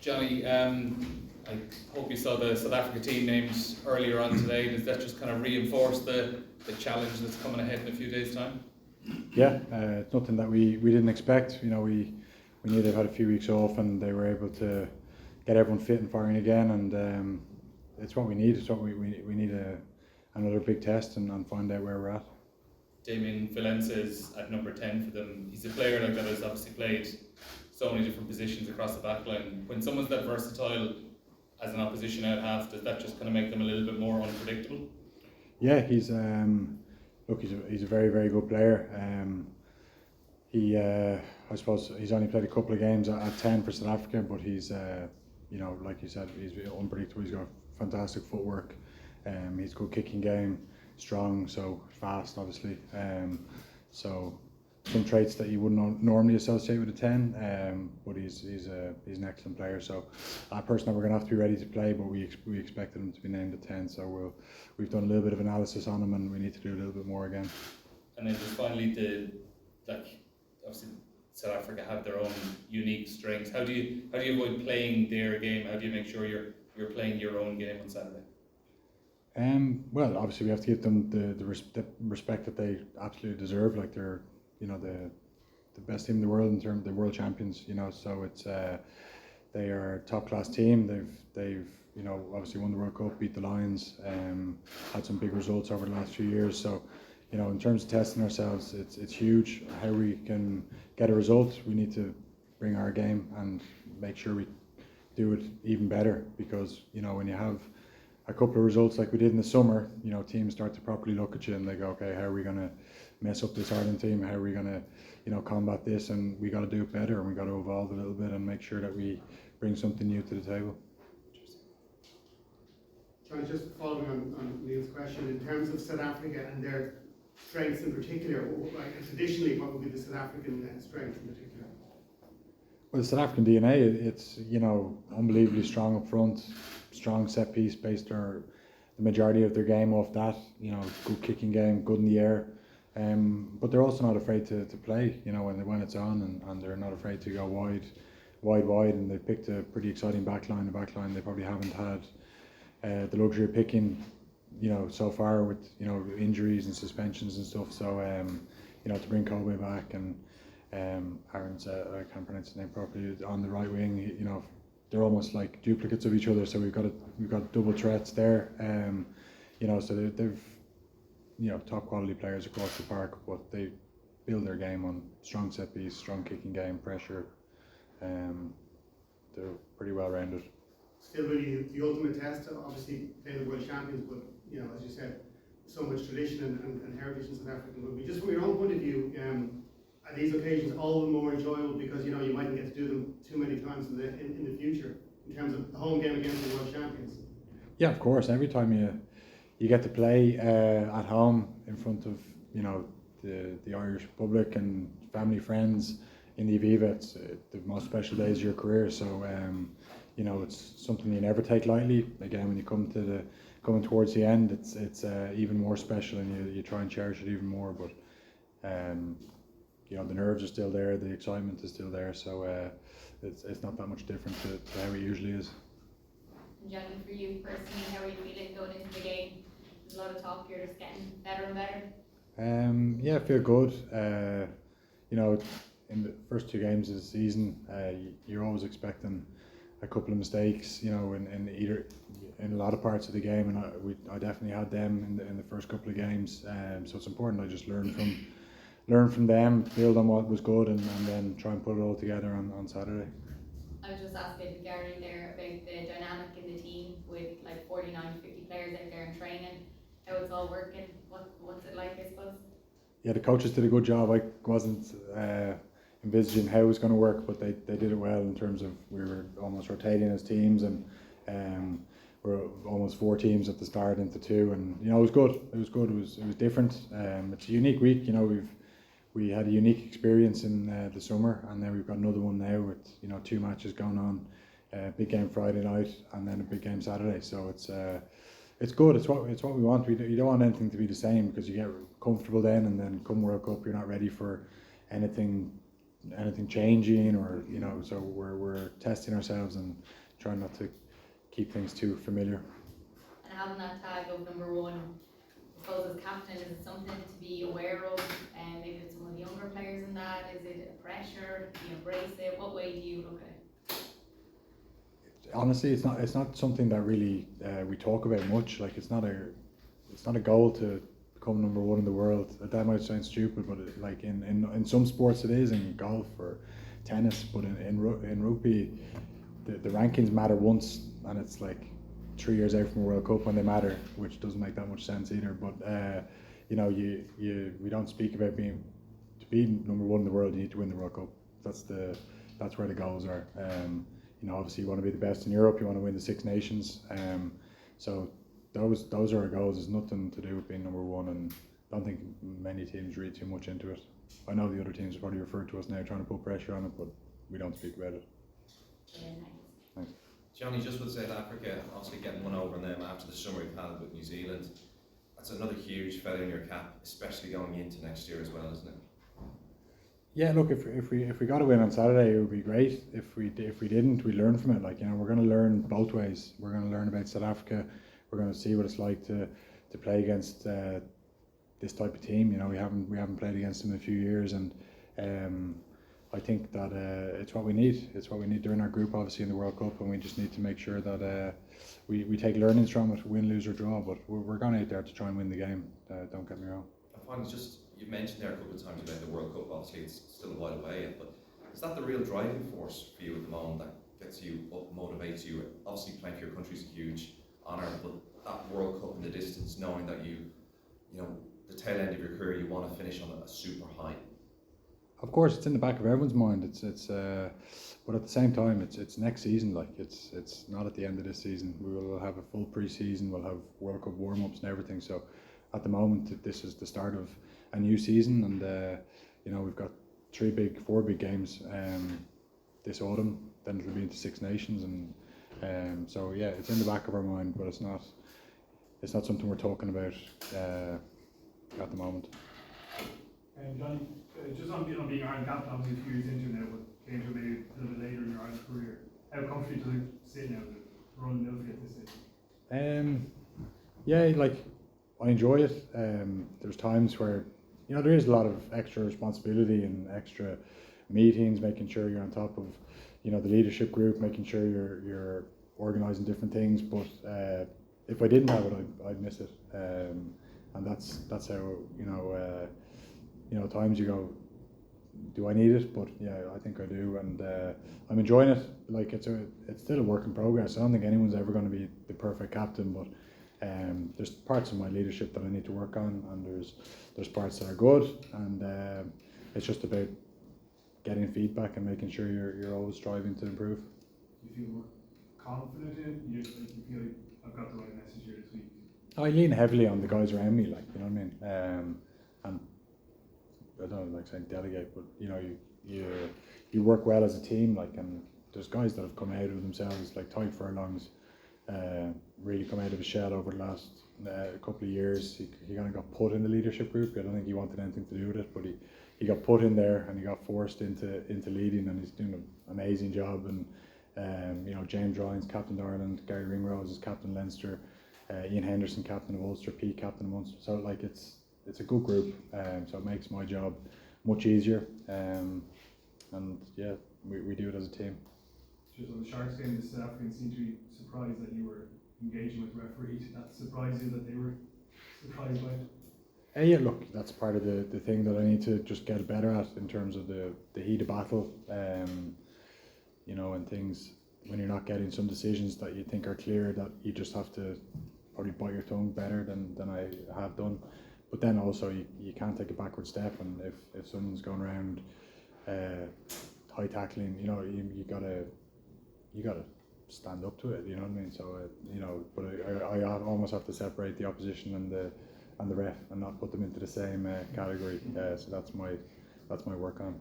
Johnny, I hope you saw the South Africa team named earlier on today. Does that just kind of reinforce the challenge that's coming ahead in a few days' time? Yeah, it's nothing that we didn't expect. You know, we knew they've had a few weeks off and they were able to get everyone fit and firing again, and it's what we need. It's what we need another big test and find out where we're at. Damien Willemse is at number 10 for them. He's a player like that has obviously played so many different positions across the back line. When someone's that versatile as an opposition out half, does that just kind of make them a little bit more unpredictable? Yeah, he's he's a very, very good player. I suppose he's only played a couple of games at 10 for South Africa, but he's you know, like you said, he's unpredictable. He's got fantastic footwork. He's good kicking game, strong, so fast, obviously. So some traits that you wouldn't normally associate with a 10, but he's an excellent player. So personally, we're going to have to be ready to play, but we expected him to be named a 10. So we've done a little bit of analysis on him, and we need to do a little bit more again. And then just finally, obviously South Africa have their own unique strengths. How do you avoid playing their game? How do you make sure you're playing your own game on Saturday? Well, obviously we have to give them the respect that they absolutely deserve. Like they're, you know, the best team in the world in terms of the World Champions. You know, so it's they are a top class team. They've you know, obviously won the World Cup, beat the Lions, had some big results over the last few years. So, you know, in terms of testing ourselves, it's huge. How we can get a result, we need to bring our game and make sure we do it even better, because, you know, when you have a couple of results like we did in the summer, you know, teams start to properly look at you and they go, okay, how are we going to mess up this Ireland team? How are we going to, you know, combat this? And we got to do it better, and we got to evolve a little bit and make sure that we bring something new to the table. Johnny, just following on Neil's question, in terms of South Africa and their strengths in particular, like traditionally, what would be the South African strength in particular? Well, the South African DNA, it's, you know, unbelievably strong up front, strong set piece, based the majority of their game off that. You know, good kicking game, good in the air, but they're also not afraid to play. You know, when it's on, and they're not afraid to go wide, and they picked a pretty exciting backline. The backline they probably haven't had the luxury of picking, you know, so far, with, you know, injuries and suspensions and stuff. So you know, to bring Kobe back and Aaron's I can't pronounce his name properly on the right wing, you know, they're almost like duplicates of each other. So we've got double threats there. You know, so they've, you know, top quality players across the park, but they build their game on strong set piece, strong kicking game, pressure. They're pretty well rounded. Still really the ultimate test, obviously playing the World Champions, but, you know, as you said, so much tradition and heritage in South African rugby. Just from your own point of view, are these occasions all the more enjoyable because, you know, you mightn't get to do them too many times in the future, in terms of the home game against the World Champions? Yeah, of course. Every time you get to play at home in front of, you know, the Irish public and family, friends in the Aviva, it's the most special days of your career. So you know, it's something you never take lightly. Again, when you coming towards the end, it's even more special, and you try and cherish it even more. But you know, the nerves are still there, the excitement is still there. So it's not that much different to how it usually is. Johnny, for you personally, how are you feeling going into the game? There's a lot of talk. You're just getting better and better. Yeah, I feel good. You know, in the first two games of the season, you're always expecting a couple of mistakes, you know, in a lot of parts of the game, and I definitely had them in the first couple of games. So it's important I just learn from them, build on what was good, and then try and put it all together on Saturday. I was just asking Gary there about the dynamic in the team with like 49, 50 players out there in training, how it's all working. What's it like, I suppose? Yeah, the coaches did a good job. I wasn't envisaging how it was going to work, but they did it well, in terms of we were almost rotating as teams, and we're almost 4 teams at the start into 2, and, you know, it was good. It was different. It's a unique week. You know, we had a unique experience in the summer, and then we've got another one now with, you know, 2 matches going on, big game Friday night and then a big game Saturday. So it's good. It's what we want. You don't want anything to be the same, because you get comfortable then, and then come World Cup you're not ready for anything anything changing, or so we're testing ourselves and trying not to keep things too familiar. And having that tag of number one, I suppose as captain, is it something to be aware of? And maybe with some of the younger players in that, is it a pressure? Do you embrace it? What way do you look at it? Honestly, it's not something that really we talk about much. Like it's not a goal to become number one in the world. That might sound stupid, but like in some sports it is, in golf or tennis. But in rugby, the rankings matter once, and it's like 3 years out from a World Cup when they matter, which doesn't make that much sense either. But we don't speak about to be number one in the world. You need to win the World Cup. That's where the goals are. Obviously you want to be the best in Europe. You want to win the Six Nations. So those are our goals. There's nothing to do with being number one, and I don't think many teams read too much into it. I know the other teams probably refer to us now trying to put pressure on it, but we don't speak about it. Yeah, nice. Thanks. Johnny, just with South Africa, obviously getting one over on them after the summer we've had with New Zealand, that's another huge feather in your cap, especially going into next year as well, isn't it? Yeah, look, if we got a win on Saturday, it would be great. If we didn't, we learn from it. Like, we're going to learn both ways. We're going to learn about South Africa. We're going to see what it's like to play against this type of team. We haven't played against them in a few years, and I think that it's what we need. It's what we need during our group, obviously, in the World Cup, and we just need to make sure that we take learnings from it, win, lose or draw. But we're going out there to try and win the game. Don't get me wrong. And finally, you've mentioned there a couple of times about the World Cup. Obviously, it's still a while away, but is that the real driving force for you at the moment that gets you up, motivates you? Obviously, playing for your country is a huge honour, but that World Cup in the distance, knowing that the tail end of your career, you want to finish on a super high. Of course, it's in the back of everyone's mind. But at the same time, it's next season. Like it's not at the end of this season. We will have a full pre-season. We'll have World Cup warm-ups and everything. So, at the moment, this is the start of a new season, and we've got 4 big games this autumn. Then it'll be into Six Nations, and so yeah, it's in the back of our mind, but it's not something we're talking about at the moment. Johnny, just on being Ireland captain, obviously a few years into now, but came to maybe a little bit later in your Ireland career. How comfortable does it sit now to run Milford at this stage? Yeah, like I enjoy it. There's times where there is a lot of extra responsibility and extra meetings, making sure you're on top of the leadership group, making sure you're organising different things. But if I didn't have it, I'd miss it. And that's how times you go, do I need it? But yeah, I think I do, and I'm enjoying it. Like it's still a work in progress. I don't think anyone's ever going to be the perfect captain, but there's parts of my leadership that I need to work on, and there's parts that are good, and it's just about getting feedback and making sure you're always striving to improve. Do you feel more confident in it? You feel like I've got the right message here this week? I lean heavily on the guys around me, like, you know what I mean? And I don't like saying delegate, but you work well as a team, like, and there's guys that have come out of themselves, like Tyke Furlong's really come out of his shell over the last couple of years. He kind of got put in the leadership group. I don't think he wanted anything to do with it, but he got put in there and he got forced into leading, and he's doing an amazing job. And James Ryan's captain of Ireland, Gary Ringrose is captain Leinster, Ian Henderson captain of Ulster, Pete captain of Munster. So like it's a good group, so it makes my job much easier. And yeah, we do it as a team. Just on the Sharks game, the South Africans seemed to be surprised that you were engaging with the referee. Did that surprise you that they were surprised by it? Yeah, look, that's part of the thing that I need to just get better at in terms of the heat of battle. And things when you're not getting some decisions that you think are clear, that you just have to probably bite your tongue better than I have done. But then also you can't take a backward step, and if someone's going around high tackling, you gotta stand up to it. You know what I mean? So but I almost have to separate the opposition and the ref and not put them into the same category. So that's my work on.